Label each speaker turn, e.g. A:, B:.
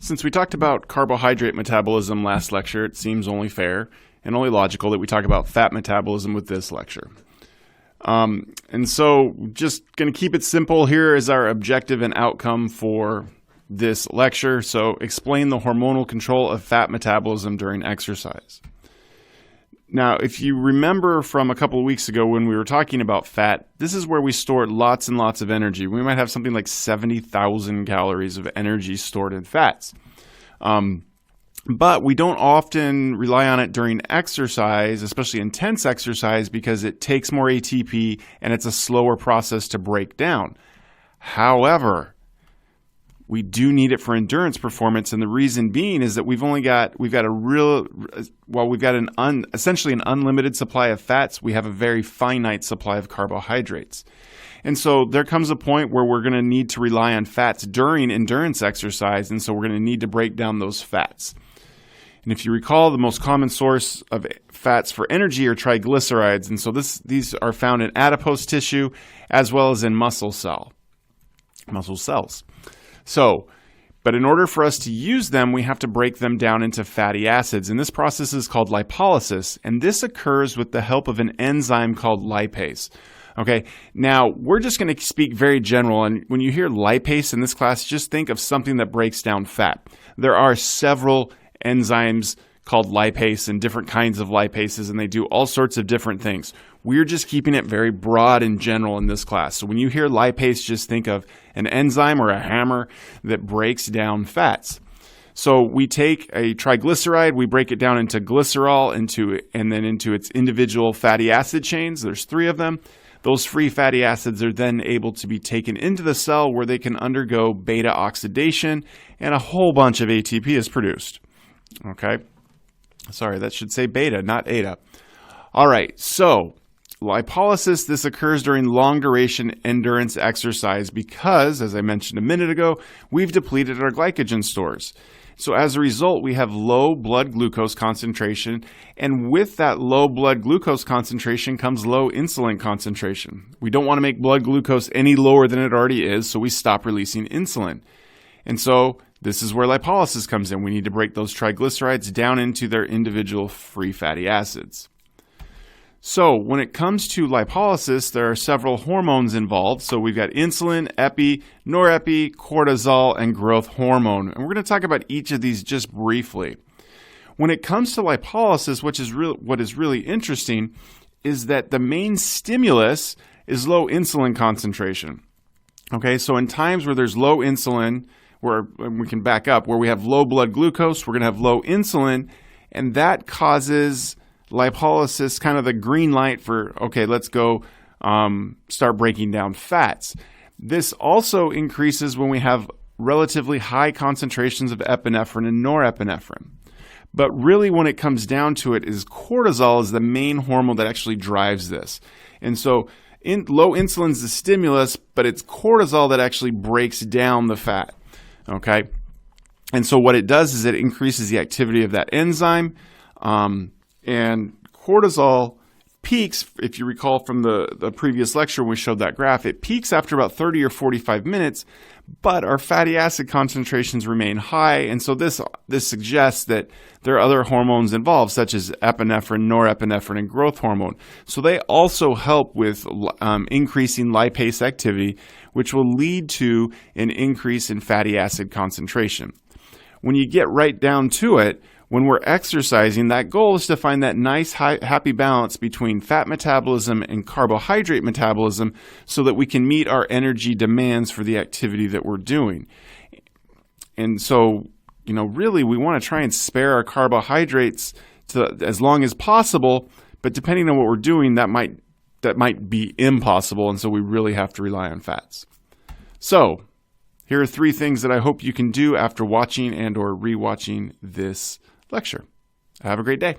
A: Since we talked about carbohydrate metabolism last lecture, it seems only fair and only logical that we talk about fat metabolism with this lecture. And so just going to keep it simple. Here is our objective and outcome for this lecture. So explain the hormonal control of fat metabolism during exercise. Now, if you remember from a couple of weeks ago when we were talking about fat, this is where we store lots and lots of energy. We might have something like 70,000 calories of energy stored in fats. But we don't often rely on it during exercise, especially intense exercise, because it takes more ATP and it's a slower process to break down. However, we do need it for endurance performance, and the reason being is that we've got essentially an unlimited supply of fats. We have a very finite supply of carbohydrates. And so there comes a point where we're going to need to rely on fats during endurance exercise, and so we're going to need to break down those fats. And if you recall, the most common source of fats for energy are triglycerides, and so these are found in adipose tissue as well as in muscle cells. But in order for us to use them, we have to break them down into fatty acids, and this process is called lipolysis, and this occurs with the help of an enzyme called lipase. Okay, now we're just going to speak very general, and when you hear lipase in this class, just think of something that breaks down fat. There are several enzymes called lipase and different kinds of lipases, and they do all sorts of different things. We're just keeping it very broad and general in this class. So when you hear lipase, just think of an enzyme or a hammer that breaks down fats. So we take a triglyceride, we break it down into glycerol, and then into its individual fatty acid chains. There's 3 of them. Those free fatty acids are then able to be taken into the cell where they can undergo beta oxidation, and a whole bunch of ATP is produced. Okay? Sorry, that should say beta, not eta. All right, so lipolysis, this occurs during long-duration endurance exercise because, as I mentioned a minute ago, we've depleted our glycogen stores. So as a result, we have low blood glucose concentration, and with that low blood glucose concentration comes low insulin concentration. We don't want to make blood glucose any lower than it already is, so we stop releasing insulin. And so this is where lipolysis comes in. We need to break those triglycerides down into their individual free fatty acids. So when it comes to lipolysis, there are several hormones involved. So we've got insulin, epi, norepi, cortisol, and growth hormone. And we're going to talk about each of these just briefly. When it comes to lipolysis, what is really interesting is that the main stimulus is low insulin concentration. Okay, so in times where there's low insulin, where we can back up, where we have low blood glucose, we're going to have low insulin, and that causes lipolysis, kind of the green light for, okay, let's go start breaking down fats. This also increases when we have relatively high concentrations of epinephrine and norepinephrine. But really when it comes down to it is cortisol is the main hormone that actually drives this. And so low insulin is the stimulus, but it's cortisol that actually breaks down the fat. Okay? And so what it does is it increases the activity of that enzyme, and cortisol peaks, if you recall from the previous lecture when we showed that graph, it peaks after about 30 or 45 minutes, but our fatty acid concentrations remain high, and so this suggests that there are other hormones involved, such as epinephrine, norepinephrine, and growth hormone. So they also help with increasing lipase activity, which will lead to an increase in fatty acid concentration. When you get right down to it, when we're exercising, that goal is to find that nice, happy balance between fat metabolism and carbohydrate metabolism so that we can meet our energy demands for the activity that we're doing. And so, really we want to try and spare our carbohydrates as long as possible, but depending on what we're doing, that might be impossible, and so we really have to rely on fats. So, here are 3 things that I hope you can do after watching and or rewatching this lecture. Have a great day.